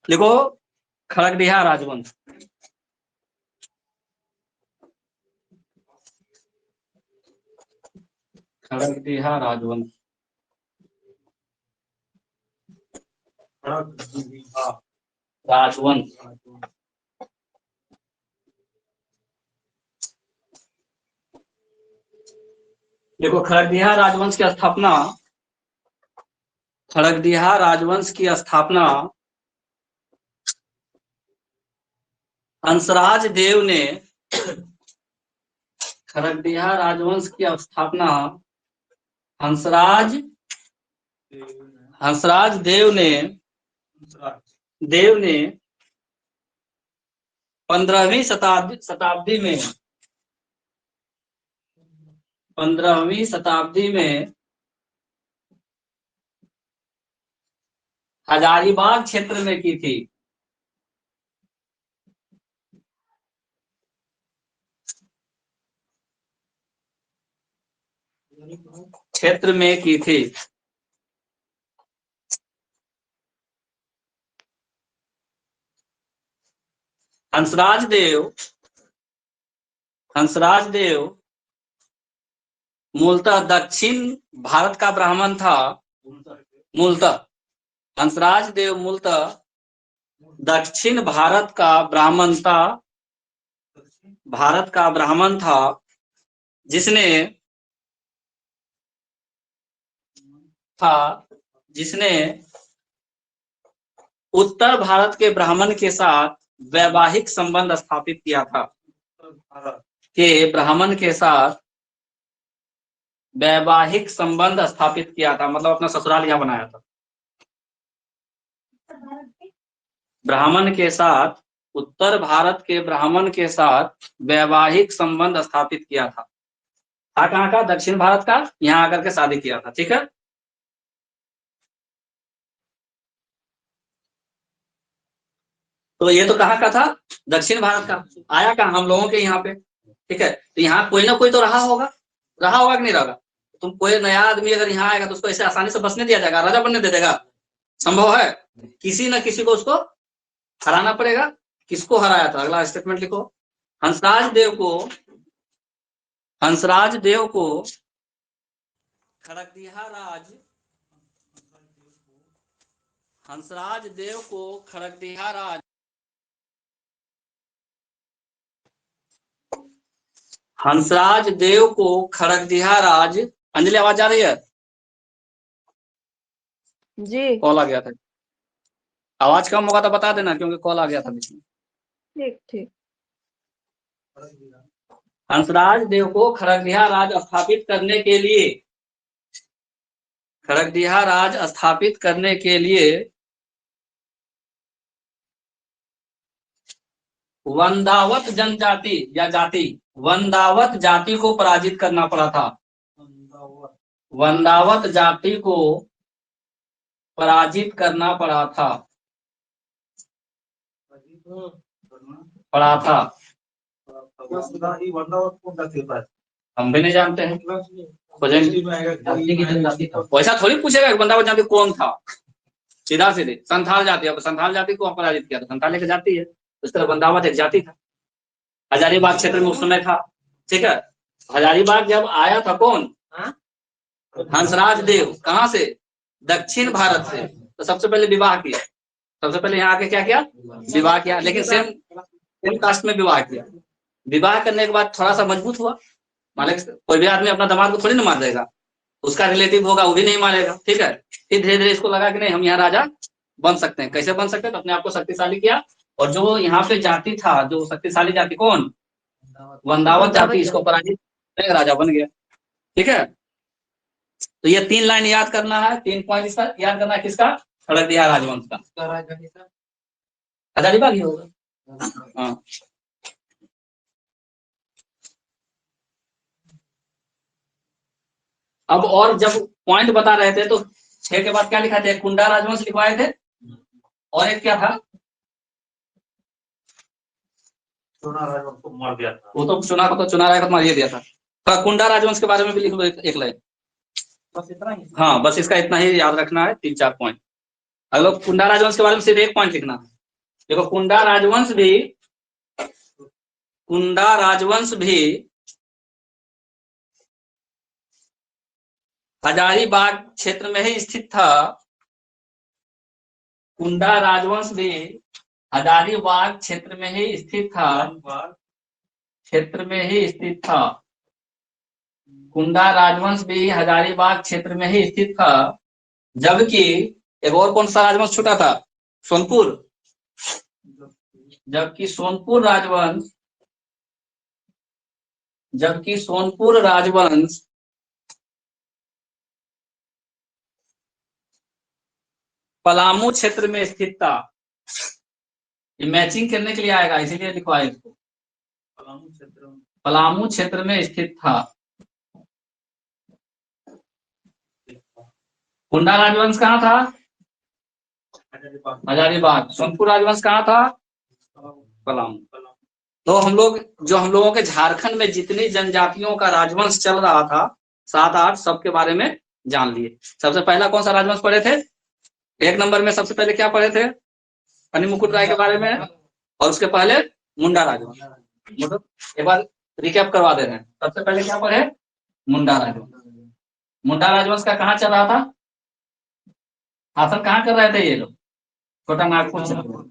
देखो खड़गडिहा राजवंश, खड़गडिहा राजवंश, राजवंश। देखो खड़गडिहा राजवंश की स्थापना, खड़गडिहा राजवंश की स्थापना हंसराज देव ने, खड़गडिहा राजवंश की स्थापना हंसराज देव ने 15वीं शताब्दी में 15वीं शताब्दी में हजारीबाग क्षेत्र में की थी। क्षेत्र में की थी। हंसराज देव मूलतः दक्षिण भारत का ब्राह्मण था। मूलतः हंसराज देव मूलतः दक्षिण भारत का ब्राह्मण था, जिसने उत्तर भारत के ब्राह्मण के साथ वैवाहिक संबंध स्थापित किया था। वैवाहिक संबंध स्थापित किया था, मतलब अपना ससुराल यहाँ बनाया था। ब्राह्मण के साथ, उत्तर भारत के ब्राह्मण के साथ वैवाहिक संबंध स्थापित किया था। कहाँ का? दक्षिण भारत का। यहाँ आकर के शादी किया था। ठीक है। तो ये तो कहाँ का था? दक्षिण भारत का। आया कहाँ? हम लोगों के यहाँ पे। ठीक है। तो यहाँ कोई ना कोई तो रहा होगा कि नहीं रहा? तुम कोई नया आदमी अगर यहाँ आएगा तो उसको ऐसे आसानी से बसने दिया जाएगा? राजा बनने दे देगा? संभव है? किसी न किसी को उसको हराना पड़ेगा। किसको हराया था? अगला स्टेटमेंट लिखो। हंसराज देव को खड़गडिहा राज। अंजलि आवाज आ रही है? जी। कॉल आ गया था। आवाज कम होगा तो बता देना, क्योंकि कॉल आ गया था बीच में। ठीक। हंसराज देव को खड़गडिहा राज स्थापित करने के लिए वंदावत जनजाति या वंदावत जाति को पराजित करना पड़ा था। वंदावत जाति को पराजित करना पड़ा था। हम भी नहीं जानते हैं, वैसा थोड़ी पूछेगा वंदावत जाति कौन था। सीधा सीधे संथाल जाति। अब संथाल जाति को पराजित किया था। संथाल एक जाति है, उस तरह वंदावत एक जाति था। हजारीबाग क्षेत्र में उस समय था। ठीक है। हजारीबाग जब आया था कौन? हंसराज देव। कहाँ से? दक्षिण भारत से। तो सबसे पहले विवाह किया। सबसे पहले यहाँ आके क्या किया? विवाह किया। लेकिन सेम कास्ट में विवाह किया। विवाह करने के बाद थोड़ा सा मजबूत हुआ। माने कोई भी आदमी अपना दामाद को थोड़ी ना मार देगा, उसका रिलेटिव होगा वो भी नहीं मारेगा। ठीक है। फिर धीरे धीरे इसको लगा कि नहीं, हम यहाँ राजा बन सकते हैं। कैसे बन सकते हैं? तो अपने आप को शक्तिशाली किया। और जो यहाँ पे जाति था, जो शक्तिशाली जाति, कौन? वंदावत जाति, इसको पराजित राजा बन गया। ठीक है। तो ये 3 लाइन याद करना है, 3 पॉइंट इसका याद करना है। किसका? खड़गडिहा राजवंश का। हजारीबाग ही होगा। हाँ। अब और जब पॉइंट बता रहे थे तो 6 के बाद क्या लिखा थे? कुंडा राजवंश लिखवाए थे। और एक क्या था? चुना राजवंश को मार दिया था। वो तो चुना राजवंश को मार दिया था। तो कुंडा राजवंश के बारे में भी लिख लो एक लाइन। बस इतना ही। हाँ, बस इसका इतना ही याद रखना है, 3-4 पॉइंट। अगर कुंडा राजवंश के बारे में सिर्फ एक पॉइंट लिखना है। देखो कुंडा राजवंश भी हजारीबाग क्षेत्र में ही स्थित था। कुंडा राजवंश भी हजारीबाग क्षेत्र में ही स्थित था। कुंडा राजवंश भी हजारीबाग क्षेत्र में ही स्थित था। जबकि एक और कौन सा राजवंश छूटा था? सोनपुर। जबकि सोनपुर राजवंश पलामू क्षेत्र में स्थित था। ये मैचिंग करने के लिए आएगा, इसीलिए लिखवाए इसको। पलामू क्षेत्र में स्थित था। कुंडा राजवंश कहाँ था? हजारीबाग। सोनपुर राजवंश कहाँ था? पलामू। तो हम लोगों के झारखंड में जितनी जनजातियों का राजवंश चल रहा था 7-8 सबके बारे में जान लिए। सबसे पहला कौन सा राजवंश पढ़े थे? 1 नंबर में सबसे पहले क्या पढ़े थे? फनी मुकुट राय के बारे में, और उसके पहले मुंडा राजवंश। एक बार रिकैप करवा दे रहे हैं। सबसे पहले क्या पढ़े? मुंडा राजवंश। मुंडा राजवंश का कहाँ चल रहा था? शासन कहाँ कर रहे थे ये लोग? छोटा नागपुर क्षेत्र में।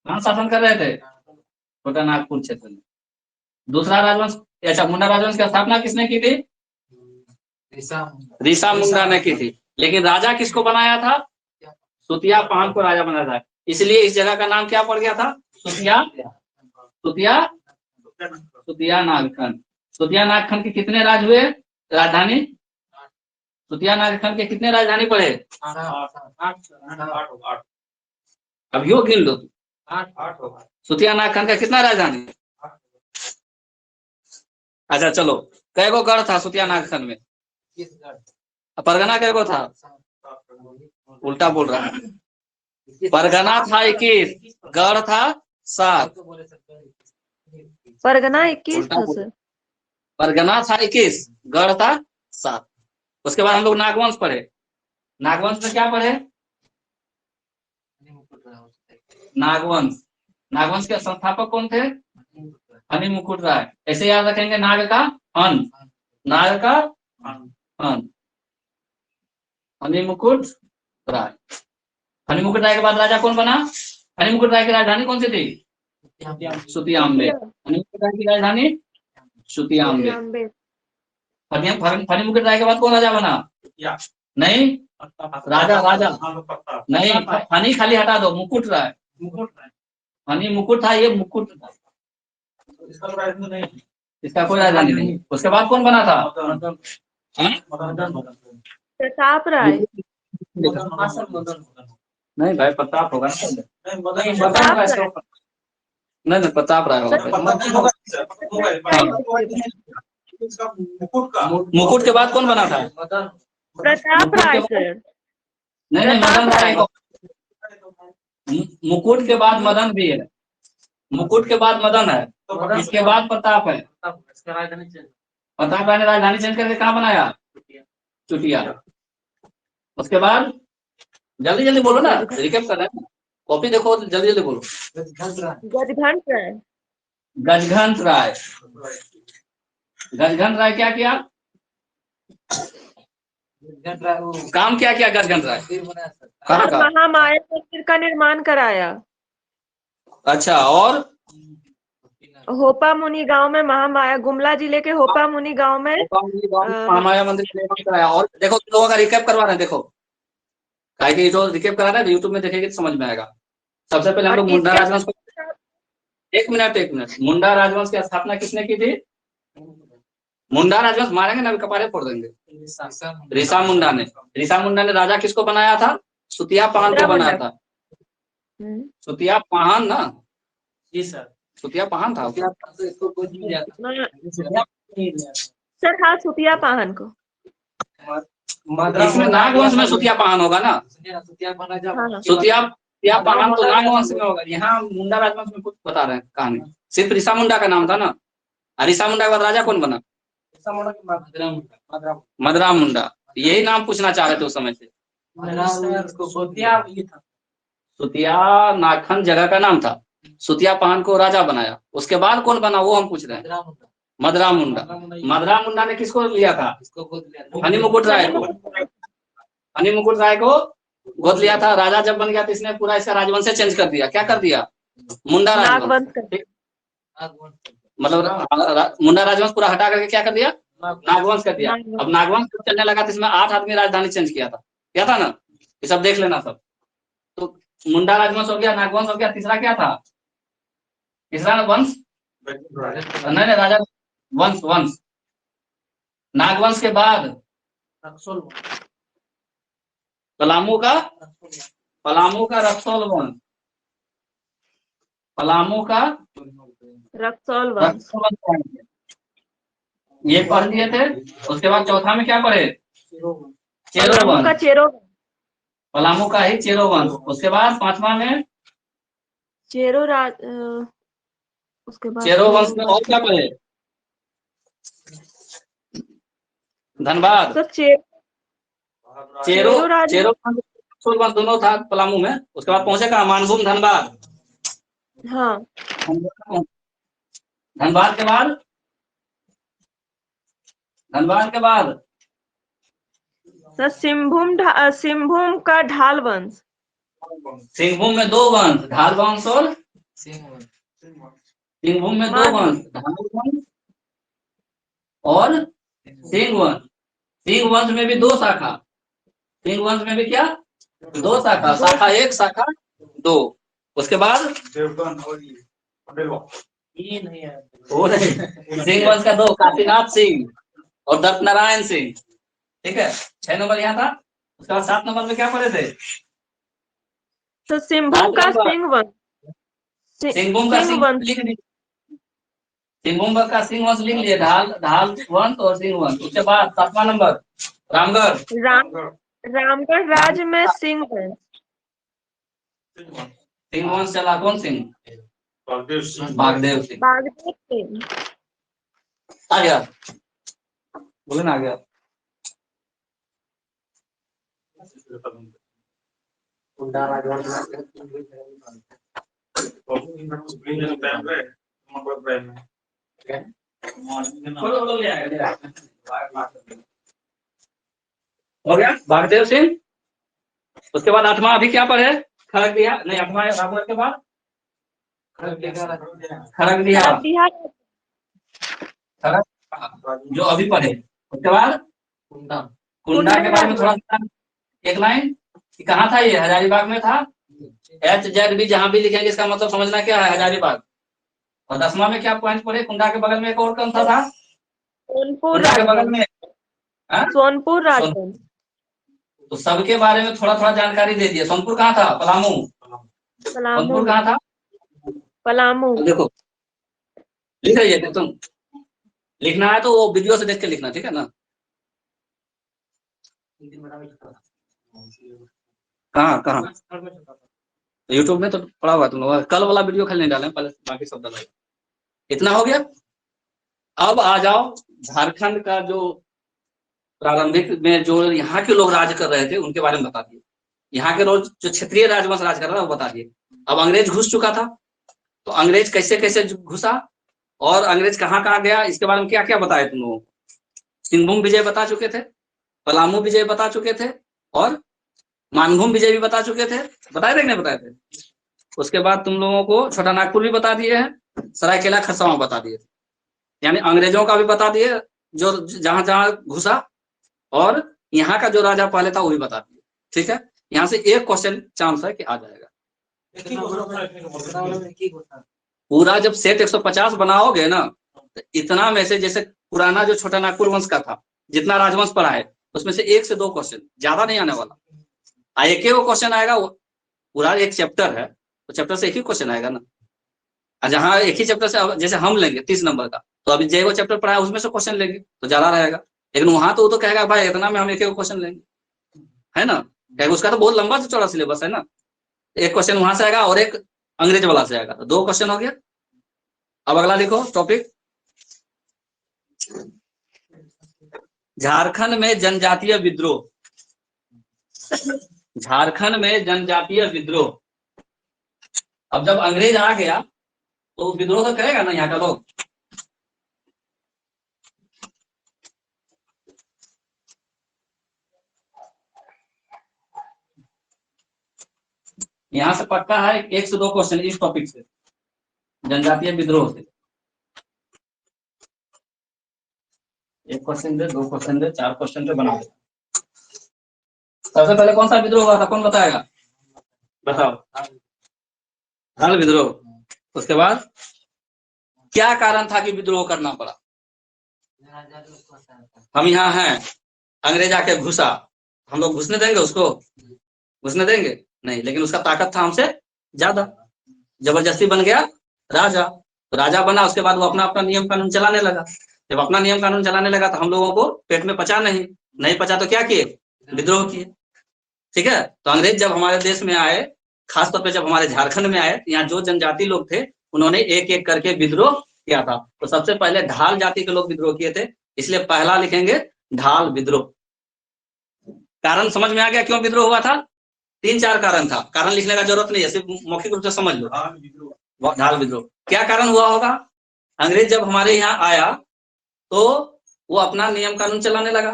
कहाँ शासन कर रहे थे? छोटा नागपुर क्षेत्र में। दूसरा राजवंश, अच्छा, मुंडा राजवंश की स्थापना किसने की थी? ऋषा मुंडा ने की थी। लेकिन राजा किसको बनाया था? सुतिया पाहन को राजा बनाया था। इसलिए इस जगह का नाम क्या पड़ गया था? सुतिया नागखंड। सुतिया नागखंड के कितने राज हुए? राजधानी? सुतिया नागखंड के कितने राजधानी पड़े? 8। अब यो गिन लो। 8 सुतिया नागखंड का कितना राजधानी? अच्छा चलो, कै गो गढ़ था सुतिया नागखंड में? परगना कै गो था? उल्टा बोल रहा है। परगना था 21, गढ़ था 7। परगना 21 था सर। परगना था 21, गढ़ था 7। उसके बाद हम लोग नागवंश पढ़े। नागवंश में क्या पढ़े? नागवंश के संस्थापक कौन थे? फनी मुकुट राय। ऐसे याद रखेंगे, नाग का अन, फनी मुकुट राय। फनी मुकुट राय के बाद राजा कौन बना? फनी मुकुट राय की राजधानी कौन सी थी? सुतियाम्बे। फनी मुकुट राय की राजधानी सुतियाम्बे। फनी मुकुट राय के बाद कौन राजा बना? नहीं, राजा नहीं, फनी खाली हटा दो, मुकुट राय। फनी मुकुट था, ये मुकुट था। इसका कोई राजधानी नहीं। उसके बाद कौन बना था? प्रताप राय। नहीं भाई, प्रताप होगा नहीं, प्रताप राय होगा। मुकुट के बाद कौन बना था? प्रताप राय सर। नहीं, मदन राय। मुकुट के बाद मदन भी है। मुकुट के बाद मदन है, इसके बाद प्रताप है। प्रताप राय ने राजधानी चेंज करके कहाँ बनाया? चुटिया। उसके बाद जल्दी जल्दी बोलो ना, रिकैप कर रहे हैं। कॉपी देखो, जल्दी जल्दी बोलो। गजघंट राय। गजघंट राय क्या किया? काम क्या किया गजघंट राय? कहाँ का? महामाया मंदिर का निर्माण कराया। अच्छा, और होपा मुनि गांव में महामाया, गुमला जिले के होपा मुनि गांव में महामाया मंदिर का निर्माण कराया। और देखो, लोगों का रिकैप करवा रहे हैं। देखो, कि जो रिकैप करा रहे हैं यूट्यूब में देखेंगे तो समझ में आएगा। सबसे पहले हम लोग मुंडा राजवंश को, एक मिनट, मुंडा राजवंश की स्थापना किसने की थी? मुंडा राजवंश मारेंगे ना, कपारे फोड़ देंगे। ऋषा मुंडा ने राजा किसको बनाया था? सुतिया पाहन को बनाया था। सुतिया पाहन ना? जी सर, सुतिया पाहन था। सर हाँ, सुतिया पाहन को। इसमें नागवंश में सुतिया पाहन होगा ना? सुतिया पाहन तो नागवंश में होगा। यहाँ मुंडा राजवंश में कुछ बता रहे हैं कहानी। सिर्फ ऋषा मुंडा का नाम था ना। ऋषा मुंडा के बाद राजा कौन बना? मदराम मुंडा। यही नाम पूछना चाह रहे थे उस समय से। सुतिया नागखंड जगह का नाम था। सुतिया पान को राजा बनाया, उसके बाद कौन बना वो हम पूछ रहे हैं। मदरा मुंडा। मदरा मुंडा ने किसको लिया था? हनी मुकुट राय को। हनी मुकुट राय को गोद लिया था। राजा जब बन गया तो इसने पूरा इसका राजवंश चेंज कर दिया। क्या कर दिया? मुंडा राजवंश। मतलब मुंडा राजवंश पूरा हटा करके क्या कर दिया? नागवंश कर दिया। अब नागवंश चलने लगा तो इसमें 8 आदमी राजधानी चेंज किया था ना, ये सब देख लेना सब। तो मुंडा राजवंश हो गया, नागवंश हो गया, तीसरा क्या था? तीसरा वंश नहीं राजा वंश। वंश नागवंश के बाद पलामू का रक्सौल वंश। पलामू का रक्सौल वंश ये पढ़ दिए थे। उसके बाद चौथा में क्या पढ़े? चेरो वंश। पलामू का ही चेरो वंश। उसके बाद पांचवा में उसके बाद चेरो वंश में और क्या पढ़े? धनबाद। चेरो वंश दोनों था पलामू में। उसके बाद पहुंचे कहा? मानभूम धनबाद। हाँ। धनबाद के बाद सर सिंहभूम का ढाल वंश। सिंहभूम में 2 वंश, ढाल वंश और सिंहभूम में 2 वंश, ढाल वंश और सिंह वंश। सिंह वंश में भी 2 शाखा। सिंह वंश में भी क्या? 2 शाखा। शाखा 1 शाखा 2। उसके बाद सिंह वंश का 2, काशीनाथ सिंह और दत्त नारायण सिंह। ठीक है, 6 नंबर यहाँ था। उसके बाद 7 नंबर में क्या पढ़े थे? तो सिंहभूम का सिंह वंश। सिंहभूम का सिंह लिख लीजिए। सिंहभूम का सिंह वंश लिख लिए, ढाल वंश और सिंह वंश। उसके बाद 7वां नंबर रामगढ़ राज्य में सिंह वंश। सिंह वंश चला। कौन सिंह? भागदेव सिंह। आ गया, बोले ना, आ गया। हो गया भागदेव सिंह। उसके बाद 8वां अभी क्या पढ़े? खड़गदिया। नहीं, 8वां रामगढ़ के बाद खड़गदिया जो अभी पढ़े। उसके बाद कुंडा के बारे में थोड़ा सा एक लाइन कि कहाँ था ये? हजारीबाग में था। HZB जहां भी लिखेंगे इसका मतलब समझना क्या है, हजारीबाग। और 10वां में क्या पॉइंट पढ़े? कुंडा के बगल में एक और कौन सा था? कुंडा के बगल में सोनपुर राजवंश। तो सबके बारे में थोड़ा थोड़ा जानकारी दे दिया। सोनपुर कहाँ था? पलामू। सोनपुर कहाँ था? पलामू। देखो लिख रही है तुम, लिखना है तो वो वीडियो से देख के लिखना, ठीक है ना? कहाँ यूट्यूब में तो पड़ा हुआ तुम लोग। कल वाला वीडियो खाली नहीं डाले, पहले बाकी सब डाला। इतना हो गया। अब आ जाओ झारखंड का जो प्रारंभिक में जो यहाँ के लोग राज कर रहे थे उनके बारे में बता दिए। यहाँ के लोग जो क्षेत्रीय राजवंश राज कर रहा था वो बता दिए। अब अंग्रेज घुस चुका था, तो अंग्रेज कैसे कैसे घुसा और अंग्रेज कहाँ कहाँ गया इसके बारे में क्या क्या बताया तुम लोगों को। सिंहभूम विजय बता चुके थे, पलामू विजय बता चुके थे और मानभूम विजय भी बता चुके थे। बताए थे कि नहीं बताए थे? उसके बाद तुम लोगों को छोटा नागपुर भी बता दिए हैं, सरायकेला खरसावां बता दिए थे। यानी अंग्रेजों का भी बता दिए जो जहां जहां घुसा, और यहाँ का जो राजा पहले था वो भी बता दिए। ठीक है, यहाँ से एक क्वेश्चन चांस है कि आ जाएगा। पूरा जब सेट 150 बनाओगे ना, तो इतना में से जैसे पुराना जो छोटा नागपुर वंश का था जितना राजवंश पढ़ा है उसमें से 1 से 2 क्वेश्चन, ज्यादा नहीं आने वाला। एक वो क्वेश्चन आएगा, पूरा एक चैप्टर है तो चैप्टर से एक ही क्वेश्चन आएगा ना। जहाँ एक ही चैप्टर से जैसे हम लेंगे 30 नंबर का, तो अभी जो चैप्टर पढ़ा है उसमें से क्वेश्चन लेंगे तो ज्यादा रहेगा। लेकिन वहां तो वो तो कहेगा भाई इतना में हम एक क्वेश्चन लेंगे, है ना? उसका तो बहुत लंबा से चौड़ा सिलेबस है ना। एक क्वेश्चन वहां से आएगा और एक अंग्रेज वाला से आएगा, तो 2 क्वेश्चन हो गया। अब अगला लिखो टॉपिक, झारखंड में जनजातीय विद्रोह। झारखंड में जनजातीय विद्रोह अब जब अंग्रेज आ गया तो विद्रोह तो करेगा ना यहाँ का लोग। यहाँ से पक्का है 1 से 2 क्वेश्चन इस टॉपिक से, जनजातीय विद्रोह से। 1 क्वेश्चन दे, 2 क्वेश्चन दे, 4 क्वेश्चन दे, बना दे। सबसे पहले कौन सा विद्रोह हुआ था, कौन बताएगा, बताओ। धाल विद्रोह। उसके बाद क्या कारण था कि विद्रोह करना पड़ा। हम यहाँ हैं, अंग्रेज आके घुसा, हम लोग घुसने देंगे उसको, घुसने देंगे नहीं, लेकिन उसका ताकत था हमसे ज्यादा, जबरदस्ती बन गया राजा। तो राजा बना, उसके बाद वो अपना अपना नियम कानून चलाने लगा। जब अपना नियम कानून चलाने लगा तो हम लोगों को पेट में पचा नहीं पचा, तो क्या किए, विद्रोह किए। ठीक है, तो अंग्रेज जब हमारे देश में आए, खासतौर पे जब हमारे झारखंड में आए, यहाँ जो जनजाति लोग थे उन्होंने एक एक करके विद्रोह किया था। तो सबसे पहले ढाल जाति के लोग विद्रोह किए थे, इसलिए पहला लिखेंगे ढाल विद्रोह। कारण समझ में आ गया क्यों विद्रोह हुआ था, 3-4 कारण था, कारण लिखने का जरूरत नहीं है, सिर्फ मौखिक रूप से समझ लो। ढाल विद्रोह क्या कारण हुआ होगा, अंग्रेज जब हमारे यहाँ आया तो वो अपना नियम कानून चलाने लगा।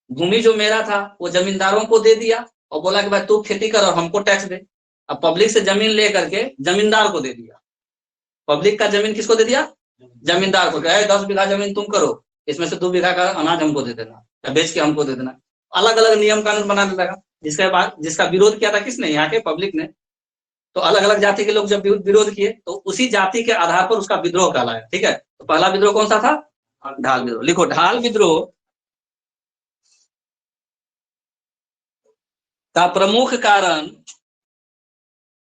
भूमि जो मेरा था वो जमींदारों को दे दिया और बोला कि भाई तू खेती कर और हमको टैक्स दे। अब पब्लिक से जमीन ले करके जमींदार को दे दिया। पब्लिक का जमीन किसको दे दिया, जमींदार को। 10 बीघा जमीन तुम करो, इसमें से 2 बीघा का अनाज हमको दे देना या बेच के हमको दे देना। अलग अलग नियम कानून बनाने लगा, जिसके बाद जिसका विरोध किया था किसने, यहाँ के पब्लिक ने। तो अलग अलग जाति के लोग जब विरोध किए तो उसी जाति के आधार पर उसका विद्रोह कहलाया। ठीक है, तो पहला विद्रोह कौन सा था, ढाल विद्रोह। लिखो, ढाल विद्रोह का प्रमुख कारण,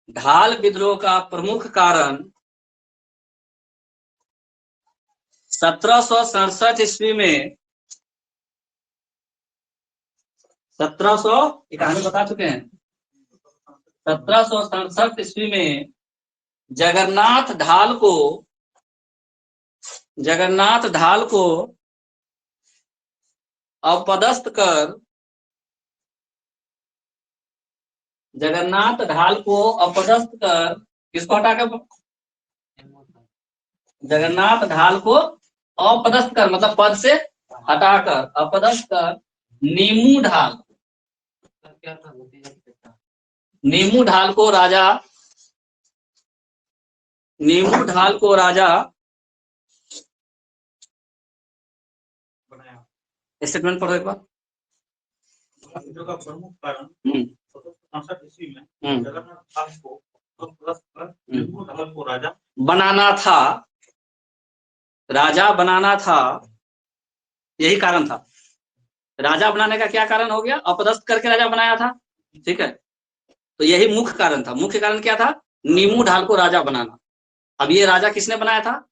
ढाल विद्रोह का प्रमुख कारण 1767 ईस्वी में, 1700 कहानी बता चुके हैं, 1767 ईस्वी में जगन्नाथ ढाल को अपदस्थ कर, जगन्नाथ ढाल को अपदस्थ कर, किसको हटाकर, जगन्नाथ ढाल को अपदस्थ कर मतलब पद से हटाकर, अपदस्थ कर नीमू ढाल, नीमू ढाल को राजा, नीमू ढाल को राजा बनाया। स्टेटमेंट पढ़ो एक बार। का प्रमुख कारण 1767 ईस्वी में जगन्नाथ ढाल को नीमू ढाल को राजा बनाना था, राजा बनाना था, यही कारण था। राजा बनाने का क्या कारण हो गया, अपदस्थ करके राजा बनाया था। ठीक है, तो यही मुख्य कारण था। मुख्य कारण क्या था, नीमू ढाल को राजा बनाना। अब ये राजा किसने बनाया था,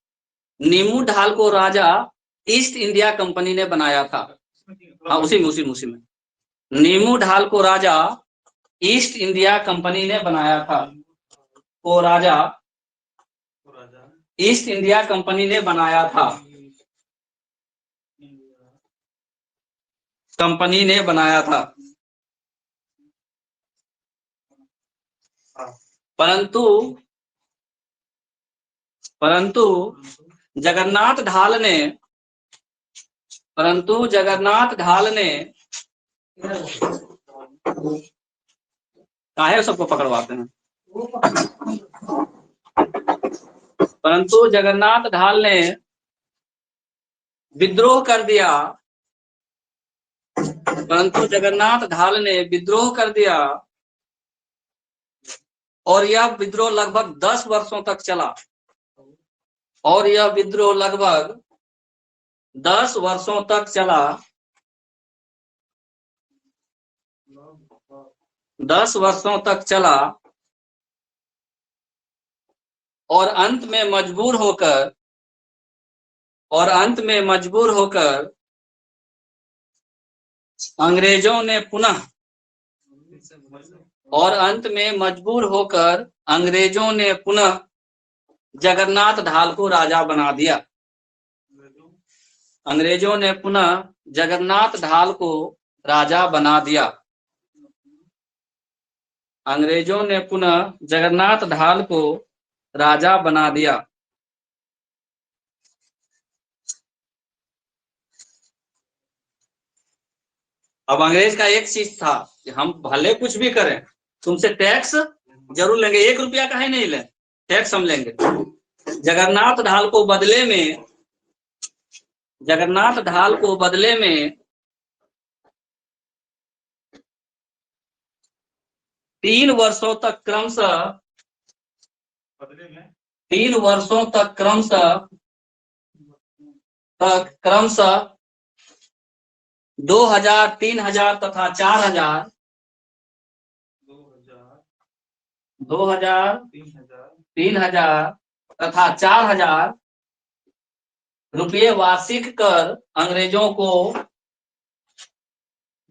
नीमू ढाल को राजा ईस्ट इंडिया कंपनी ने बनाया था। हाँ, उसी में नीमू ढाल को राजा ईस्ट इंडिया कंपनी ने बनाया था। को राजा ईस्ट इंडिया कंपनी ने बनाया था, कंपनी ने बनाया था। परंतु जगन्नाथ ढाल ने काहे सबको पकड़वाते हैं, परंतु जगन्नाथ ढाल ने विद्रोह कर दिया, और यह विद्रोह लगभग 10 वर्षों तक चला, और यह विद्रोह लगभग 10 वर्षों तक चला, 10 वर्षों तक चला, और अंत में मजबूर होकर अंग्रेजों ने पुनः, और अंत में मजबूर होकर अंग्रेजों ने पुनः जगन्नाथ ढाल को राजा बना दिया। अंग्रेजों ने पुनः जगन्नाथ ढाल को राजा बना दिया। अंग्रेजों ने पुनः जगन्नाथ ढाल को राजा बना दिया। अब अंग्रेज का एक चीज था कि हम भले कुछ भी करें, तुमसे टैक्स जरूर लेंगे, 1 रुपया का ही नहीं ले, टैक्स हम लेंगे। जगन्नाथ ढाल को बदले में, जगन्नाथ ढाल को बदले में 3 वर्षों तक क्रमशः 3 वर्षों तक क्रमशः 2000, 3000 तथा 4000, 2000, 3000 तथा 4000 रुपये वार्षिक कर अंग्रेजों को,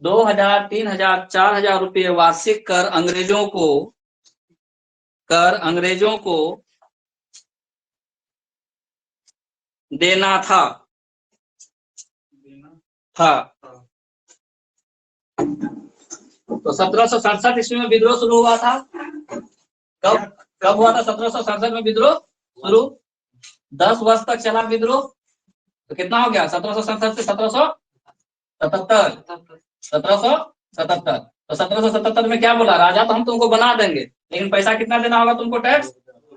2000, 3000, 4000 रुपये वार्षिक कर अंग्रेजों को देना था। तो 1767 ईस्वी में विद्रोह शुरू हुआ था। कब हुआ था 1767 में विद्रोह शुरू? 10 वर्ष तक चला विद्रोह। तो कितना हो गया 1767 से 1777? 1777। तो 1777 में क्या बोला? राजा तो हम तुमको बना देंगे, लेकिन पैसा कितना देना होगा तुमको? टैक्स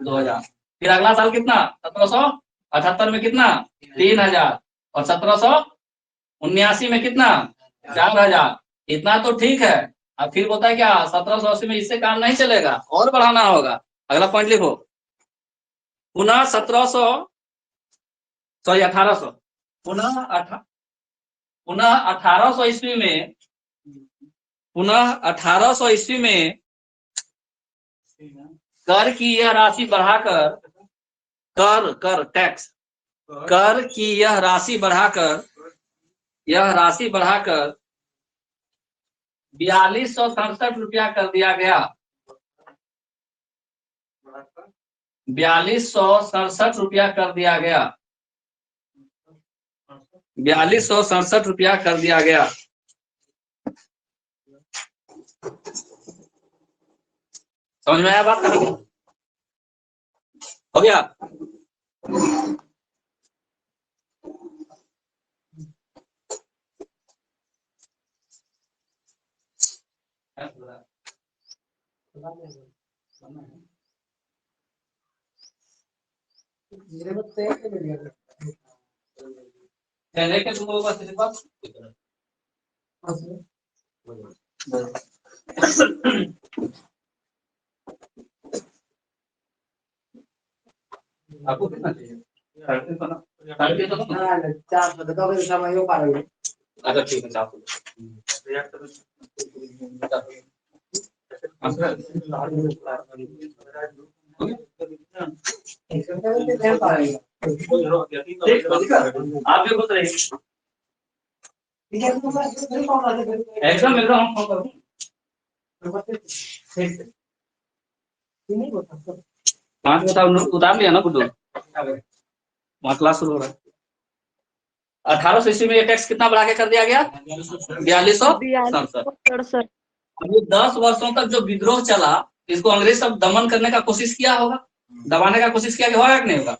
2000। फिर अगला साल कितना? 1778 में कितना? 3000। और 1779 में कितना? 4000। इतना तो ठीक है। अब फिर बोलता है क्या 1780 में इससे काम नहीं चलेगा, और बढ़ाना होगा। अगला पॉइंट लिखो। पुनः 1800 पुनः 1800 ईस्वी में, पुनः 1800 ईस्वी में कर की यह राशि बढ़ाकर, टैक्स, कर की यह राशि बढ़ाकर 4267 रुपया कर दिया गया। 4267 रुपया कर दिया गया। 4267 रुपया कर दिया गया। समझ में आया बात? हो गया? के तुम लोगों का तेरे पास आपको कितना चाहिए? अच्छा ठीक है, 400। आप भी खुश रहिए। एकदम हम फोन करूँ। 5 उतार लिया ना गुड्डू? वहाँ क्लास शुरू हो रहा है। 1800 ईस्वी में ये टैक्स कितना बढ़ा के कर दिया गया? 4267। 10 वर्षों तक जो विद्रोह चला, इसको अंग्रेज सब दमन करने का कोशिश किया होगा, दबाने का कोशिश किया कि होगा कि नहीं होगा?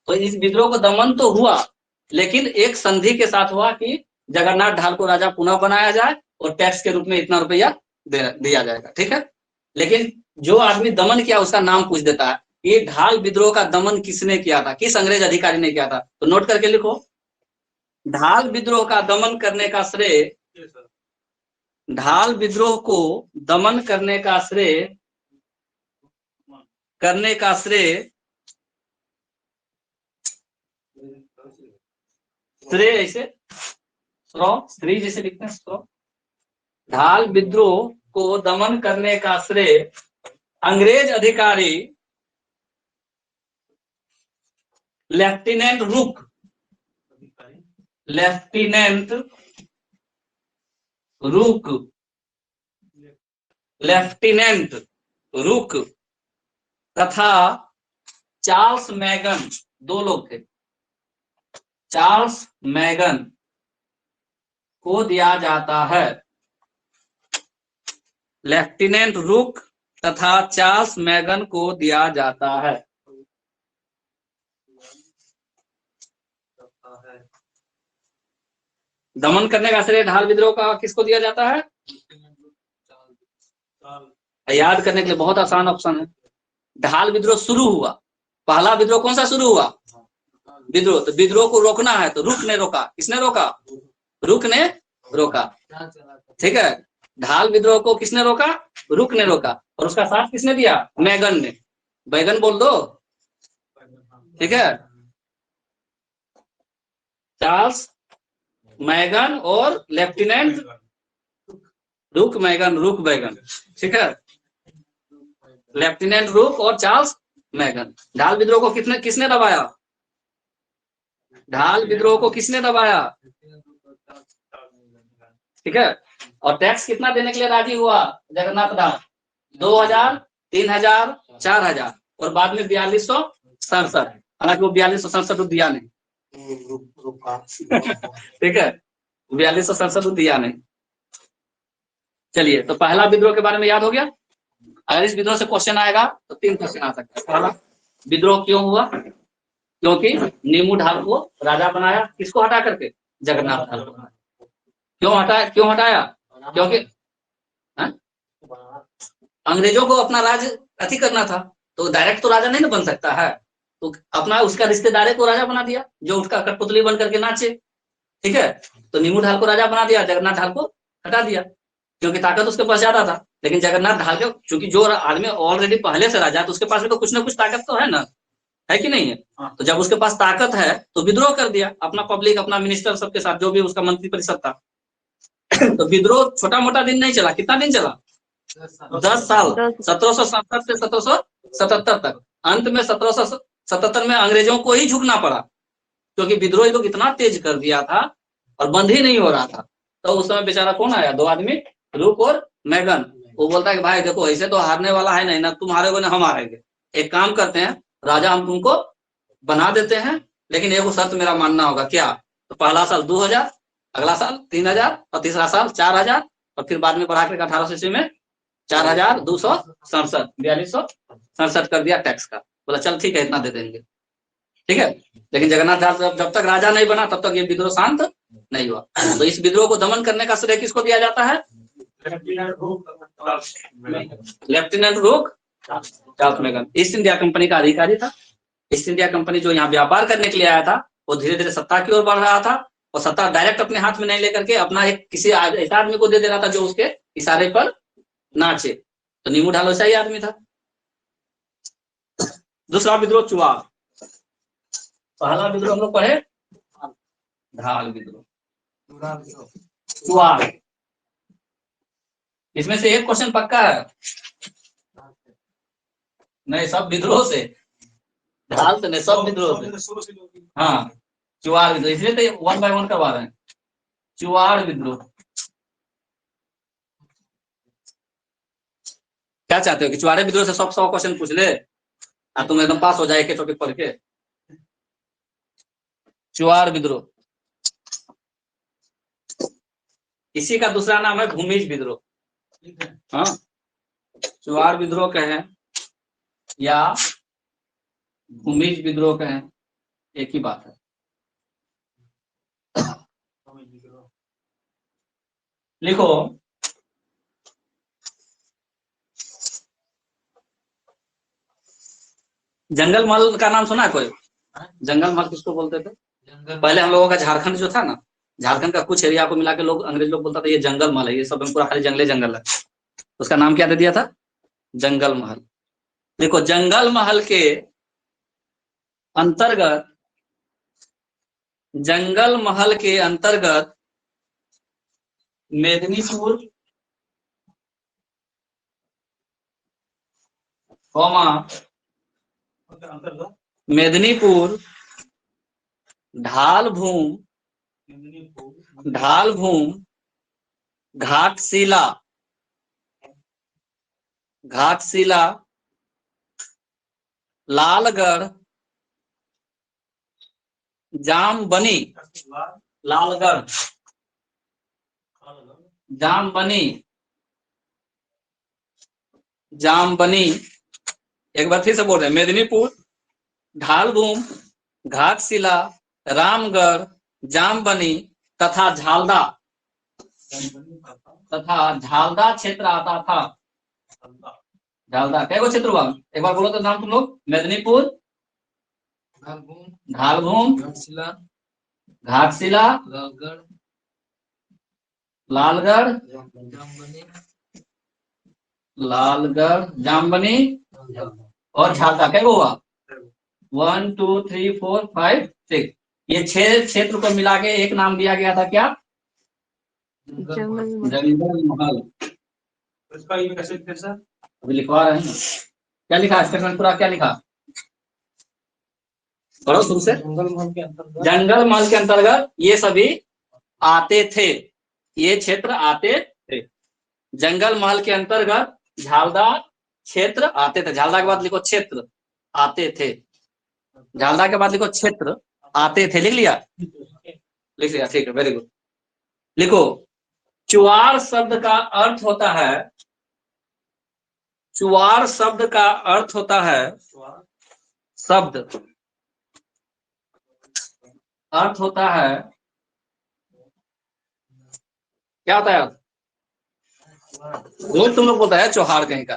तो इस विद्रोह को दमन तो हुआ, लेकिन एक संधि के साथ हुआ कि जगन्नाथ ढाल को राजा पुनः बनाया जाए और टैक्स के रूप में इतना रुपया दिया जाएगा। ठीक है, लेकिन जो आदमी दमन किया उसका नाम पूछ देता है। ये ढाल विद्रोह का दमन किसने किया था, किस अंग्रेज अधिकारी ने किया था? तो नोट करके लिखो। ढाल विद्रोह का दमन करने का श्रेय, ढाल विद्रोह को दमन करने का श्रेय ऐसे श्री जैसे लिखते हैं श्रो। ढाल विद्रोह को दमन करने का श्रेय अंग्रेज अधिकारी लेफ्टिनेंट रुक तथा चार्ल्स मैगन, 2 लोग थे, चार्ल्स मैगन को दिया जाता है। लेफ्टिनेंट रुक तथा चार्ल्स मैगन को दिया जाता है। दमन करने का श्रेय ढाल विद्रोह का किसको दिया जाता है? याद करने के लिए बहुत आसान ऑप्शन है। ढाल विद्रोह शुरू हुआ, पहला विद्रोह कौन सा शुरू हुआ? विद्रोह। तो विद्रोह को रोकना है तो रुक ने रोका। किसने रोका? रुक ने रोका। ठीक है, ढाल विद्रोह को किसने रोका? रुक ने रोका। और उसका साथ किसने दिया? मैगन ने। बैगन बोल दो। ठीक है, चार्ल्स मैगन और लेफ्टिनेंट रुक मैगन, रुक बैगन। ठीक है, लेफ्टिनेंट रुक और चार्ल्स मैगन। ढाल विद्रोह को किसने दबाया? ढाल विद्रोह को किसने दबाया? ठीक है, और टैक्स कितना देने के लिए राजी हुआ जगन्नाथ दास? 2000, 3000, 4000 और बाद में 4267। हालांकि वो 4267 दिया नहीं। ठीक है, 4267 दिया नहीं। चलिए, तो पहला विद्रोह के बारे में याद हो गया। अगर इस विद्रोह से क्वेश्चन आएगा तो 3 क्वेश्चन आ सकता है। पहला, विद्रोह क्यों हुआ? क्योंकि नीमू ढाल को राजा बनाया। किसको हटा करके? जगन्नाथ ढाल को। क्यों हटाया? क्योंकि अंग्रेजों को अपना राज अति करना था, तो डायरेक्ट तो राजा नहीं ना बन सकता है, तो अपना उसका रिश्तेदार को राजा बना दिया जो उसका कठपुतली बन करके नाचे। ठीक है, तो नीमू ढाल को राजा बना दिया, जगन्नाथ ढाल को हटा दिया क्योंकि ताकत उसके पास ज्यादा था। लेकिन जगन्नाथ ढाल के, क्योंकि जो आदमी ऑलरेडी पहले से राजा, तो उसके पास भी तो कुछ ना कुछ ताकत तो है ना, है कि नहीं है? तो जब उसके पास ताकत है तो विद्रोह कर दिया अपना पब्लिक, अपना मिनिस्टर सबके साथ, जो भी उसका मंत्री परिषद था। तो विद्रोह छोटा मोटा दिन नहीं चला। कितना दिन चला? 10 साल, 1767 से 1777 तक। अंत में 1777 में अंग्रेजों को ही झुकना पड़ा क्योंकि विद्रोही लोग इतना तेज कर दिया था और बंद ही नहीं हो रहा था। तो उस समय बेचारा कौन आया? 2 आदमी, रुक और मैगन। वो बोलता है कि भाई देखो, ऐसे तो हारने वाला है नहीं ना, तुम हारोगे ना हम हारेंगे। एक काम करते हैं राजा, हम तुमको बना देते हैं, लेकिन एगो शर्त मेरा मानना होगा। क्या? तो पहला साल 2000, अगला साल 3000 और तीसरा साल 4000 और फिर बाद में बढ़ा कर 1800 ईस्वी में 4267, 4267 कर दिया टैक्स का। बोला चल ठीक है, इतना दे देंगे। ठीक है, लेकिन जगन्नाथ दास जब तक राजा नहीं बना तब तक ये विद्रोह शांत नहीं हुआ। तो इस विद्रोह को दमन करने का श्रेय किसको दिया जाता है? लेफ्टिनेंट रुक चार्ल्स मैगन। ईस्ट इंडिया कंपनी का अधिकारी था। ईस्ट इंडिया कंपनी जो यहाँ व्यापार करने के लिए आया था, वो धीरे धीरे सत्ता की ओर बढ़ रहा था और सत्ता डायरेक्ट अपने हाथ में नहीं लेकर के अपना एक किसी ऐसा आदमी को दे रहा था जो उसके इशारे पर नाचे। तो नीमू ढाल वैसा ही आदमी था। दूसरा विद्रोह चुआर। पहला विद्रोह हम लोग पढ़े ढाल विद्रोह, चुआर। इसमें से एक क्वेश्चन पक्का है। नहीं, सब विद्रोह से, ढाल से नहीं, सब विद्रोह से। हाँ, चुआर विद्रोह, इसलिए तो 1 बाय 1 करवा रहे हैं। चुआर विद्रोह। क्या चाहते हो कि चुआरे विद्रोह से 100 क्वेश्चन पूछ ले और तुम एकदम पास हो जाए एक टॉपिक पढ़ के? चुआर विद्रोह, इसी का दूसरा नाम है भूमिज विद्रोह। हाँ, चुआर विद्रोह कहें या भूमिज विद्रोह कहें, एक ही बात है। लिखो, जंगल महल का नाम सुना है कोई? जंगल महल किसको बोलते थे? पहले हम लोगों का झारखंड जो था ना, झारखंड का कुछ एरिया को मिला के लोग, अंग्रेज लोग बोलता था ये जंगल महल है, ये सब पूरा खाली जंगले जंगल है। उसका नाम क्या दे दिया था? जंगल महल। देखो, जंगल महल के अंतर्गत, जंगल महल के अंतर्गत मेदिनीपुर, मेदिनीपुर, ढालभूम, घाटशिला, लालगढ़, जामबनी, लालगढ़, जामबनी, जामबनी, एक बार फिर से बोल रहे हैं, मेदिनीपुर, ढालभूम, घाटशिला, रामगढ़, जामबनी तथा झालदा क्षेत्र आता था। झालदा क्या क्षेत्र हुआ, एक बार बोलो तो नाम तुम लोग। मेदिनीपुर, ढालभूम, घाटशिला, लालगढ़, जामबनी और झालदा। क्या हुआ, 1 2 3 4 5 6, ये 6 क्षेत्र को मिला के एक नाम दिया गया था, क्या, जंगल महल। इसका ये कैसे कैसा अभी लिखवा रहे हैं, क्या लिखा स्टेटमेंट पूरा, क्या लिखा पढ़ो शुरू से। जंगल महल के अंतर्गत ये सभी आते थे, ये क्षेत्र आते थे। जंगल महल के अंतर्गत झालदा क्षेत्र आते थे, झालदा के बाद लिखो क्षेत्र आते थे, झालदा के बाद लिखो क्षेत्र आते थे। लिख लिया, लिख लिया, ठीक है, वेरी गुड। लिखो, चुआर शब्द का अर्थ होता है, चुआर शब्द का अर्थ होता है, शब्द अर्थ होता है, क्या होता है, रोज तुम लोग बोलता है चौहार कहीं का।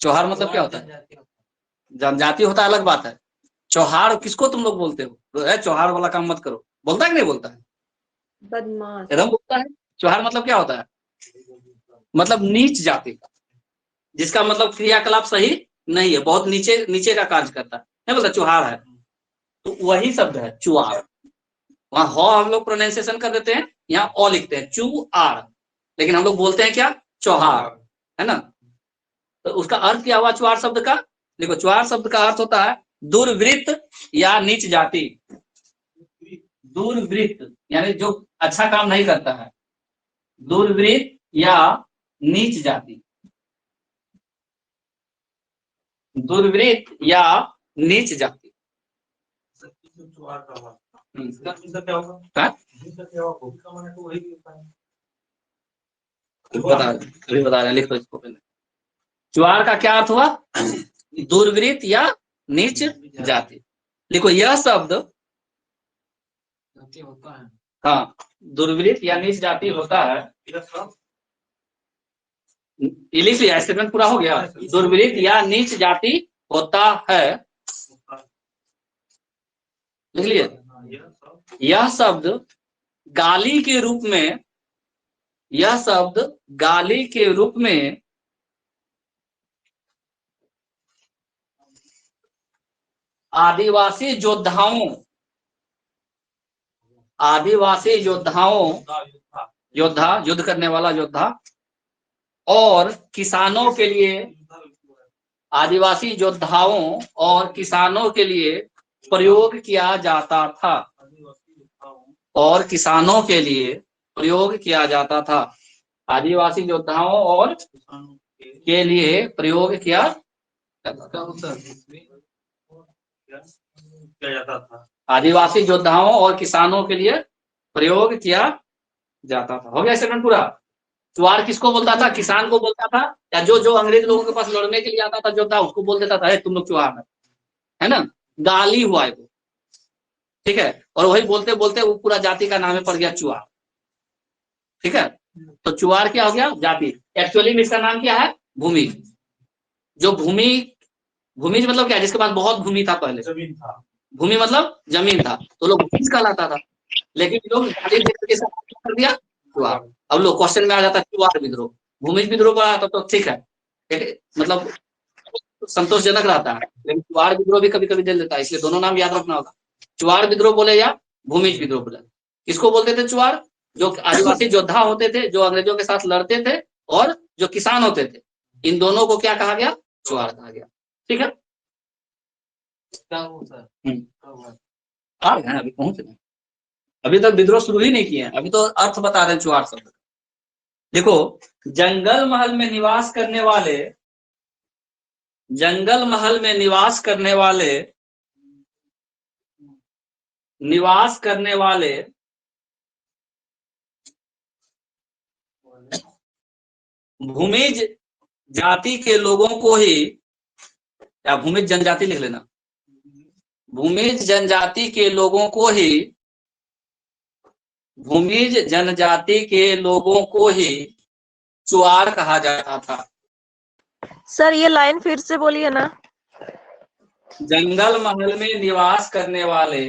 चौहार मतलब क्या होता है, जनजाति होता है, अलग बात है। चौहार किसको तुम लोग बोलते हो, चौहार वाला काम मत करो, बोलता है कि नहीं बोलता है, बदमाश एकदम बोलता है। चौहार मतलब क्या होता है, मतलब नीच जाति का, जिसका मतलब क्रियाकलाप सही नहीं है, बहुत नीचे नीचे का कार्य करता है, नहीं बोलता चौहार है, तो वही शब्द है चुआर। वहां ह हम लोग प्रोनाउंसिएशन कर देते हैं, यहाँ ओ लिखते हैं चू आर, लेकिन हम लोग बोलते हैं क्या, चौहार, है ना। तो उसका अर्थ क्या हुआ चुआर शब्द का, देखो चुआर शब्द का अर्थ होता है दुर्वृत्त या नीच जाति। दुर्वृत्त यानी जो अच्छा काम नहीं करता है, दुर्वृत्त या नीच जाति, दुर्वृत्त या नीच जाति। बता रहे, लिख लो इसको पहले। चुआर का क्या अर्थ हुआ, दुर्वृत्त या नीच जाति। लिखो यह शब्द, हाँ, दुर्वृत्त या नीच जाति होता है, ये लिख लिया, स्टेटमेंट पूरा हो गया। दुर्वृत्त या नीच जाति होता है, लिख लिया। यह शब्द गाली के रूप में, यह शब्द गाली के रूप में आदिवासी योद्धाओं, आदिवासी योद्धाओं, योद्धा युद्ध करने वाला योद्धा, और किसानों के लिए, आदिवासी योद्धाओं और किसानों के लिए प्रयोग किया जाता था, और किसानों के लिए प्रयोग किया जाता था। आदिवासी योद्धाओं और के लिए प्रयोग किया जाता था, आदिवासी योद्धाओं और किसानों के लिए प्रयोग किया जाता था। हो गया स्टेटमेंट पूरा। चुआर किसको बोलता था, किसान को बोलता था, या जो जो अंग्रेज लोगों के पास लड़ने के लिए आता था योद्धा, उसको बोल देता था तुम लोग चुआर है ना, गाली हुआ है वो, ठीक है। और वही बोलते बोलते वो पूरा जाति का नाम पड़ गया चुआर, ठीक है। तो चुआर क्या हो गया, जाति। एक्चुअली में इसका नाम क्या है, भूमि। जो भूमि, भूमि मतलब क्या है, जिसके पास बहुत भूमि था, पहले जमीन था, भूमि मतलब जमीन था, तो लोग भूमि कहलाता था। लेकिन लोग कर दिया चुआर। अब लोग क्वेश्चन में आ जाता है चुआर विद्रोह, भूमि विद्रोह पर आता तो ठीक है, मतलब संतोषजनक रहता है, लेकिन चुआर विद्रोह भी कभी कभी दे देता है, इसलिए दोनों नाम याद रखना होगा। चुआर विद्रोह बोले या भूमि विद्रोह बोले। किसको बोलते थे चुआर, जो आदिवासी योद्धा होते थे, जो अंग्रेजों के साथ लड़ते थे, और जो किसान होते थे, इन दोनों को क्या कहा गया, चुआर कहा गया, ठीक है। अभी पहुंच रहे, अभी तक विद्रोह शुरू ही नहीं किए हैं, अभी तो अर्थ बता रहे हैं चुआर शब्द। देखो, जंगल महल में निवास करने वाले, जंगल महल में निवास करने वाले, निवास करने वाले भूमिज जाति के लोगों को ही, या भूमिज जनजाति लिख लेना, भूमिज जनजाति के लोगों को ही, भूमिज जनजाति के लोगों को ही चुआर कहा जाता था। सर ये लाइन फिर से बोलिए ना। जंगल महल में निवास करने वाले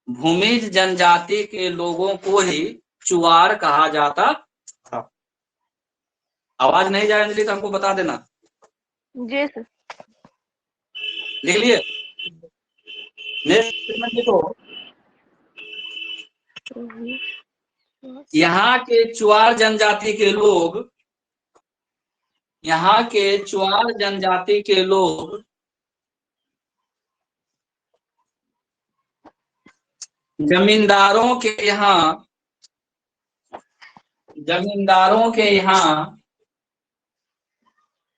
भूमिज जनजाति के लोगों को ही चुआर कहा जाता था। आवाज नहीं जाए अंजलि तो हमको बता देना। जी सर। लिख लिए? नेक्स्ट लिखो, यहाँ के चुआर जनजाति के लोग, यहाँ के चुआर जनजाति के लोग जमींदारों के यहाँ, जमींदारों के यहाँ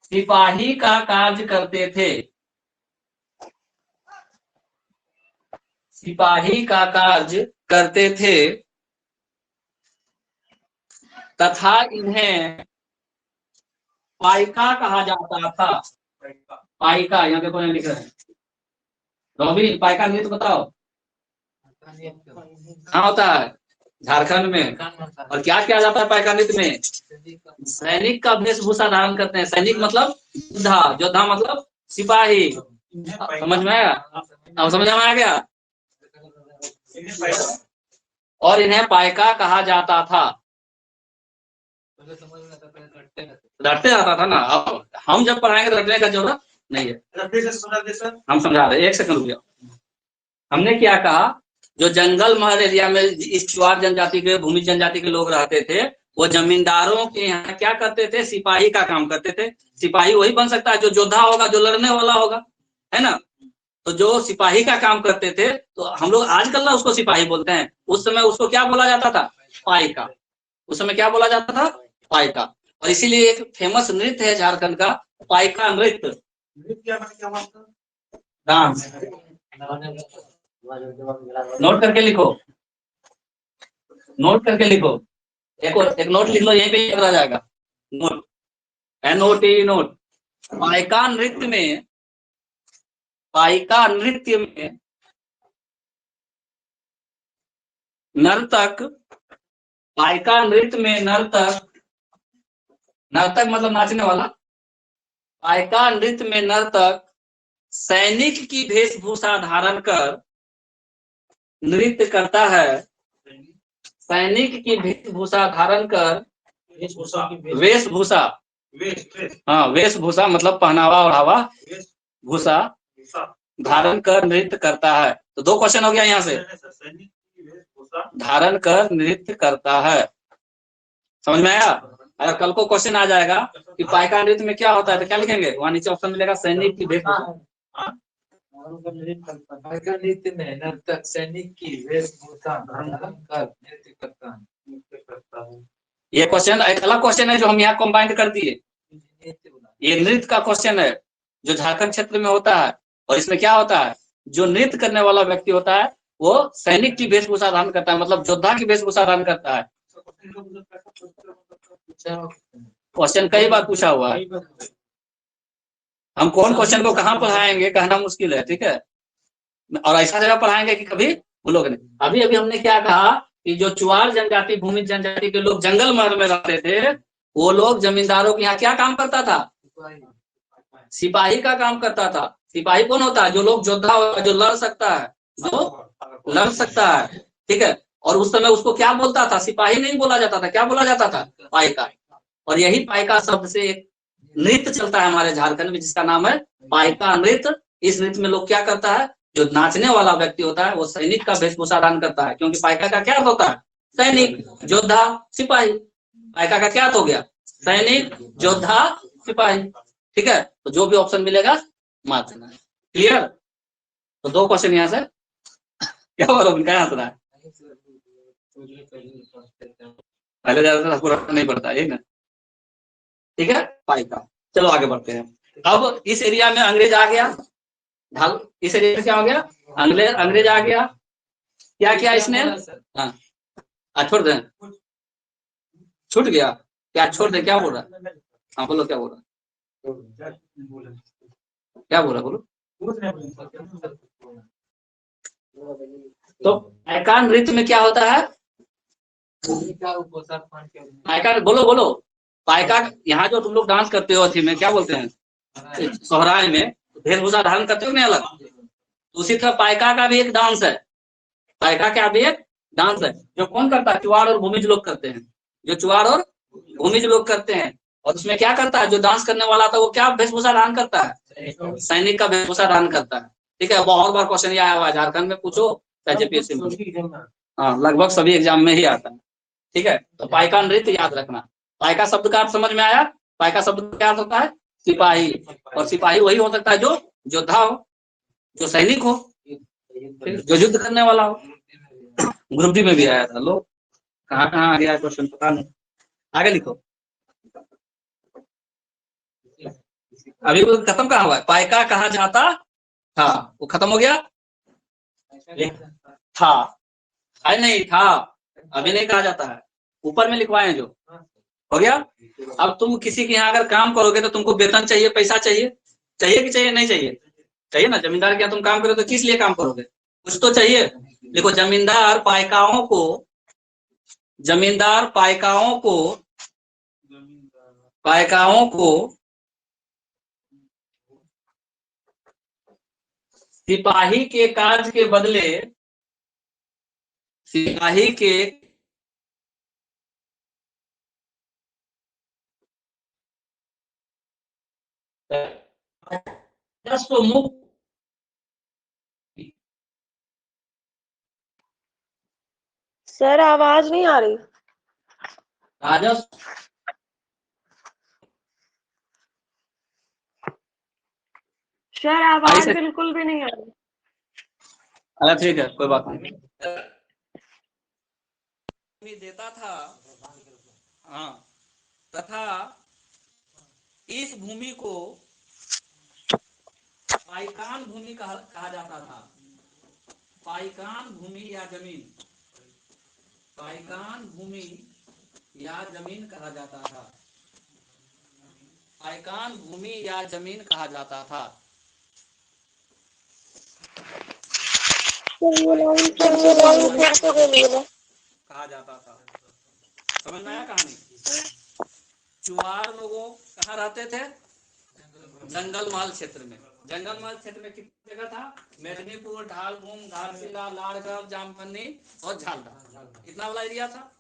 सिपाही का कार्य करते थे, सिपाही का कार्य करते थे तथा इन्हें पाइका कहा जाता था। पाइका, यहाँ देखो लिख रहे हैं रॉबिन, पाइका नहीं तो बताओ कहाँ होता है? झारखंड में। और क्या किया जाता है पाइका नृत्य में? सैनिक का वेशभूषा धारण करते हैं। सैनिक मतलब योद्धा, योद्धा मतलब सिपाही। समझ में आया? अब समझ में आ गया? और इन्हें पाइका कहा जाता था। रटते जाता था ना। अब हम जब पढ़ाएंगे तो रटने का जरूरत नहीं है, हम समझा रहे। एक सेकंड रुकिए। हमने क्या कहा? जो जंगल महल एरिया में इस चुआर जनजाति के, भूमि जनजाति के लोग रहते थे, वो जमींदारों के यहाँ क्या करते थे? सिपाही का काम करते थे। सिपाही वही बन सकता है जो योद्धा होगा, जो लड़ने वाला होगा, है ना। तो जो सिपाही का काम करते थे, तो हम लोग आजकल ना उसको सिपाही बोलते हैं, उस समय उसको क्या बोला जाता था? पाइका। उस समय क्या बोला जाता था? पाइका। और इसीलिए एक फेमस नृत्य है झारखंड का, पाइका नृत्य। डांस। नोट करके लिखो, नोट करके लिखो। एक नोट लिख लो, यहीं पे याद आ जाएगा। Note, NOT, note. पाइका नृत्य में, पाइका नृत्य में नर्तक, पाइका नृत्य में नर्तक, नर्तक मतलब नाचने वाला। पाइका नृत्य में नर्तक सैनिक की वेशभूषा धारण कर नृत्य करता है। सैनिक की वेशभूषा धारण कर, वेशभूषा, हाँ वेशभूषा मतलब पहनावा ओढ़ावा, भूषा धारण कर नृत्य करता है। तो दो क्वेश्चन हो गया यहाँ से। धारण कर नृत्य करता है, समझ में आया? अगर कल को क्वेश्चन आ जाएगा कि पाइका नृत्य में क्या होता है, तो क्या लिखेंगे? वहां नीचे ऑप्शन मिलेगा सैनिक की वेशभूषा। पाइका नृत्य में नर्तक सैनिक की वेशभूषा धारण कर नृत्य करता है। ये क्वेश्चन एक अलग क्वेश्चन है जो हम यहाँ कंबाइंड कर दिए। ये नृत्य का क्वेश्चन है जो झारखंड क्षेत्र में होता है। और इसमें क्या होता है? जो नृत्य करने वाला व्यक्ति होता है वो सैनिक की वेशभूषा धारण करता है, मतलब योद्धा की वेशभूषा धारण करता है। क्वेश्चन कई बार पूछा हुआ है। हम कौन क्वेश्चन को कहाँ पढ़ाएंगे कहना मुश्किल है, ठीक है। और ऐसा जगह पढ़ाएंगे कि कभी भूलोगे नहीं। अभी अभी हमने क्या कहा कि जो चुआर जनजाति, भूमि जनजाति के लोग जंगल महल में रहते थे, वो लोग जमींदारों के यहाँ क्या काम करता था? सिपाही का काम करता था। सिपाही कौन होता है? जो लोग योद्धा होता है, जो लड़ सकता है, जो लड़ सकता है, ठीक है। और उस समय उसको क्या बोलता था? सिपाही नहीं बोला जाता था, क्या बोला जाता था? पाइका। और यही पाइका शब्द से एक नृत्य चलता है हमारे झारखंड में जिसका नाम है पाइका नृत्य। इस नृत्य में लोग क्या करता है? जो नाचने वाला व्यक्ति होता है वो सैनिक का वेशभूषा धारण करता है, क्योंकि पाइका का क्या होता है? सैनिक, योद्धा, सिपाही। पाइका का क्या हो गया? सैनिक, योद्धा, सिपाही, ठीक है। तो जो भी ऑप्शन मिलेगा मार देना है। क्लियर? तो दो क्वेश्चन यहाँ से क्या हो रहा है? क्या हंस रहा है? पहले ज्यादा पूरा नहीं पड़ता है ना, ठीक है। पाइका। चलो आगे बढ़ते हैं। अब इस एरिया में अंग्रेज आ गया। इस एरिया में क्या हो गया? अंग्रेज आ गया। क्या किया इसने? हाँ छोड़ दें, छूट गया क्या? छोड़ दे, क्या बोल रहा है? हाँ बोलो क्या बोल रहा है? क्या बोला बोलो। तो पायका नृत्य में क्या होता है? पायका बोलो बोलो। पायका यहाँ जो तुम लोग डांस करते हो अथी में क्या बोलते हैं, सोहराय में वेशभूषा धारण करते हो नहीं अलग, तो उसी तरह पायका का भी एक डांस है। पायका का भी एक डांस है जो कौन करता है? चुवाड़ और भूमिज लोग करते हैं। जो चुवाड़ और भूमिज लोग करते हैं। और उसमें क्या करता है जो डांस करने वाला था वो क्या वेशभूषा धारण करता है? सैनिक का वेशभूषा धारण करता है। ठीक है, बहुत बार क्वेश्चन ये आया हुआ है, झारखंड में पूछो चाहे जेपीएससी में, हाँ लगभग सभी एग्जाम में ही आता है। ठीक है, तो पायका नृत्य याद रखना। पायका शब्द का अर्थ समझ में आया? पायका शब्द का क्या होता है? सिपाही। और सिपाही वही हो सकता है जो योद्धा हो, जो सैनिक हो, जो युद्ध करने वाला हो। ग्रुप डी में भी आया था। लो कहाँ कहाँ आ गया क्वेश्चन पता नहीं। आगे लिखो। अभी वो खत्म कहाँ हुआ है? पायका कहा जाता था, वो खत्म हो गया। था है नहीं था, अभी नहीं कहा जाता है, ऊपर में लिखवाए हैं जो हो गया। अब तुम किसी के यहाँ अगर काम करोगे तो तुमको वेतन चाहिए, पैसा चाहिए, चाहिए कि चाहिए नहीं चाहिए? चाहिए ना। जमींदार के यहाँ तुम काम करोगे तो किस लिए काम करोगे? कुछ तो चाहिए। देखो जमींदार पायकाओं को, जमींदार पायकाओं को, पायकाओं को सिपाही के कार्य के बदले, सिपाही के राजस्व मुक्त, सर आवाज नहीं आ रही। राजस्व, सर आवाज बिल्कुल भी नहीं आ रही। अच्छा ठीक है कोई बात नहीं। देता था, हाँ, तथा इस भूमि को पायकान भूमि कहा जाता था। पायकान भूमि या जमीन, पायकान भूमि या जमीन कहा जाता था। पायकान भूमि या जमीन कहा जाता था। कहा जाता था। समझ में आया कहानी? चुवाड़ लोगों कहाँ रहते थे? जंगल महल क्षेत्र में। जंगल महल क्षेत्र में कितनी जगह था? मेदिनीपुर, ढालभूम, घाटशिला, लाड़गढ़, जामबनी और झालदा, इतना वाला एरिया था।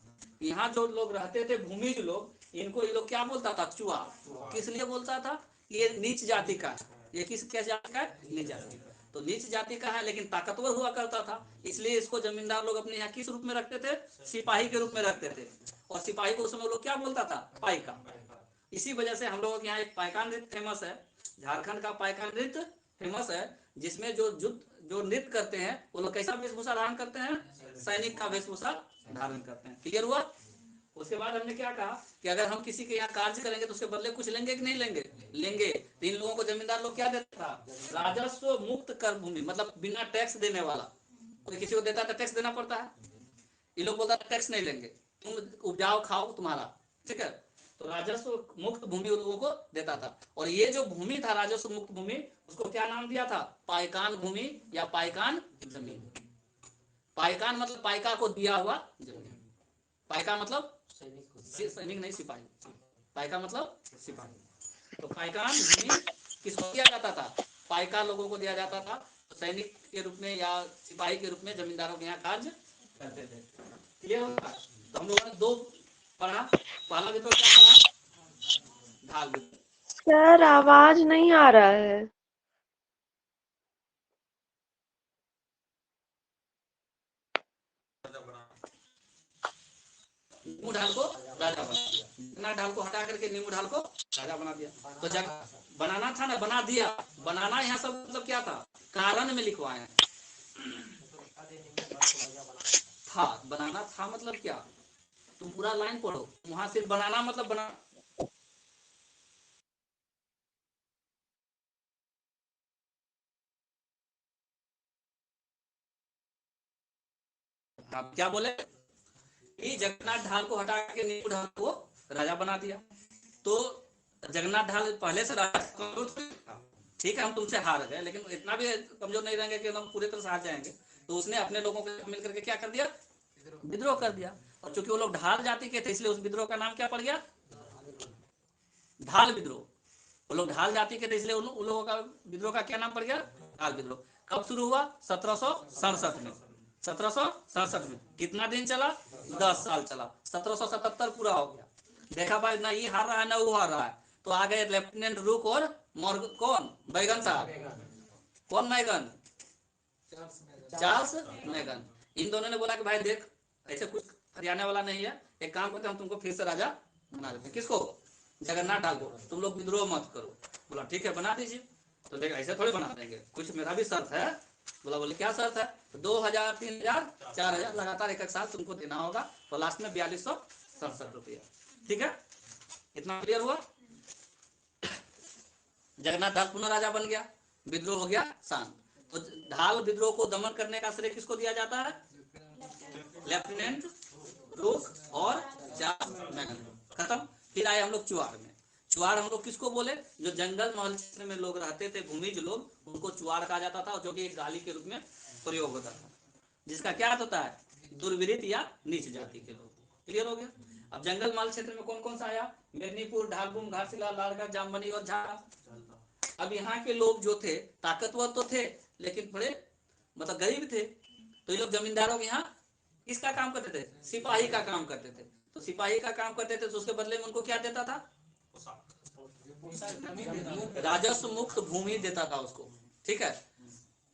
यहाँ जो लोग रहते थे भूमिज लोग, इनको ये लोग क्या बोलता था? चुवाड़। किस लिए बोलता था? ये नीच जाति का, ये किस जाति का? नीच जाति। तो नीच जाति का है लेकिन ताकतवर हुआ करता था, इसलिए इसको जमींदार लोग अपने यहाँ किस रूप में रखते थे? सिपाही के रूप में रखते थे। और सिपाही को उस समय लोग क्या बोलता था? पाइका। इसी वजह से हम लोगों के यहाँ एक पायका नृत्य फेमस है। झारखंड का पायका नृत्य फेमस है, जिसमें जो नृत्य करते हैं वो लोग कैसा वेशभूषा धारण करते हैं? सैनिक का वेशभूषा धारण करते हैं। क्लियर हुआ? उसके बाद हमने क्या कहा कि अगर हम किसी के यहाँ कार्य करेंगे तो उसके बदले कुछ लेंगे कि नहीं लेंगे? लेंगे। तो इन लोगों को जमींदार लोग क्या देता था? राजस्व मुक्त कर भूमि, मतलब बिना टैक्स देने वाला। कोई किसी को देता था टैक्स देना पड़ता है, ये लोग बोलता टैक्स नहीं लेंगे, तुम उपजाओ खाओ तुम्हारा, ठीक है। तो राजस्व मुक्त भूमि उन लोगों को देता था। और ये जो भूमि था राजस्व मुक्त भूमि, उसको क्या नाम दिया था? पायकान भूमि या पायकान जमीन। पायकान मतलब पायका को दिया हुआ जमीन। पायका मतलब सैनिक नहीं, सिपाही। पायका मतलब सिपाही। तो पायकान भूमि किसको दिया जाता था? पायका लोगों को दिया जाता था। तो सैनिक के रूप में या सिपाही के रूप में जमींदारों के यहाँ कार्य करते थे। क्लियर होगा? तो हम लोगों ने दो पढ़ा। पहला विद्रोह क्या पढ़ा? ढाल विद्रोह। सर आवाज नहीं आ रहा है। नींबू ढाल को राजा बना दिया, इतना ढाल को हटा करके नींबू ढाल को राजा बना दिया। तो जब बनाना था ना, बना दिया। बनाना यहाँ सब मतलब क्या था? कारण में लिखवाए हैं। था, बनाना था मतलब क्या? तुम पूरा लाइन पढ़ो, वहां सिर्फ बनाना मतलब बना। आप क्या बोले कि जगन्नाथ ढाल को हटा के नींबू ढाल को राजा बना दिया। तो जगन्नाथ ढाल पहले से राजा कमजोर थोड़ी था। ठीक है हम तुमसे हार गए, लेकिन इतना भी कमजोर नहीं रहेंगे कि हम पूरी तरह से हार जाएंगे। तो उसने अपने लोगों के साथ मिलकर के क्या कर दिया, विद्रोह कर दिया। और चूंकि वो लोग ढाल जाति के थे, इसलिए उस विद्रोह का नाम क्या पड़ गया, ढाल विद्रोह। वो लोग ढाल जाति के थे, इसलिए उन लोगों का विद्रोह का क्या नाम पड़ गया, ढाल विद्रोह। कब शुरू हुआ, 1767 में। 1767 में कितना दिन चला, 10 साल चला। 1777 पूरा हो गया। देखा भाई ना ये हार रहा है ना वो हार रहा है, तो आ गए लेफ्टिनेंट रुक और मॉर्गन, कौन, बैगन साहब, कौन मैगन, चार्ल्स मैगन। इन दोनों ने बोला कि भाई देख ऐसे कुछ हरियाणा वाला नहीं है, एक काम करते हम तुमको फिर से राजा बना देते हैं। किसको, जगन्नाथ ढाल को। तुम लोग विद्रोह मत करो। बोला ठीक है बना दीजिए। तो देख ऐसे थोड़ी बना देंगे, कुछ मेरा भी शर्त है। बोला बोले क्या शर्त है, 2000, 3000, 4000 लगातार एक साल तुमको देना होगा। तो लास्ट में 4267 रुपया। ठीक है, इतना क्लियर हुआ। जगन्नाथ ढाल पुनः राजा बन गया, विद्रोह हो गया शांत। तो ढाल विद्रोह को दमन करने का श्रेय किसको दिया जाता है, लेफ्टिनेंट रूक और चार्ल्स मैगन। खत्म। फिर आए हम लोग चुआड़ में। चुआड़ हम लोग किसको बोले, जो जंगल महल क्षेत्र में लोग रहते थे, भूमिज लोग, उनको चुआड़ कहा जाता था, जो कि एक गाली के रूप में प्रयोग होता था, जिसका क्या अर्थ होता है, दुर्विदित या नीच जाति के लोग। क्लियर हो गया। अब जंगल महल क्षेत्र में कौन कौन सा आया, मेदिनीपुर, ढालपुर, घाटशिला, लालगढ़, जामबनी और झारा। अब यहाँ के लोग जो थे ताकतवर तो थे, लेकिन थोड़े मतलब गरीब थे। तो ये लोग जमींदारों के यहाँ किसका काम करते थे, सिपाही का काम करते थे। तो सिपाही का काम करते थे तो उसके बदले में उनको क्या देता था, राजस्व मुक्त भूमि देता था उसको। ठीक है,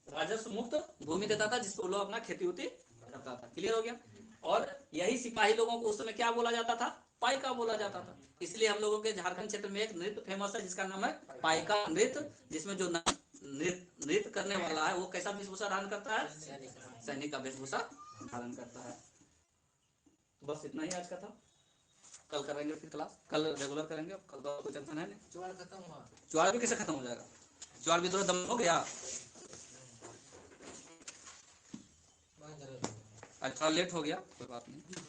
राजस्व मुक्त भूमि देता था, जिसको लोग अपना खेती उती करता था। क्लियर हो गया। और यही सिपाही लोगों को उस समय क्या बोला जाता था, पाइका बोला जाता था। इसलिए हम लोगों के झारखंड क्षेत्र में एक नृत्य फेमस है जिसका नाम है पाइका नृत्य, जिसमें जो नृत्य करने वाला है वो कैसा वेशभूषा धारण करता है, सैनिक का वेशभूषा धारण करता है। तो बस इतना ही आज का था। कल करेंगे फिर क्लास, कल रेगुलर करेंगे। कल तो कोई टेंशन है नहीं। चुआड़ खत्म हुआ, चुआड़ भी कैसे खत्म हो जाएगा, चुआड़ विद्रोह दम हो गया। अच्छा लेट हो गया, कोई बात नहीं।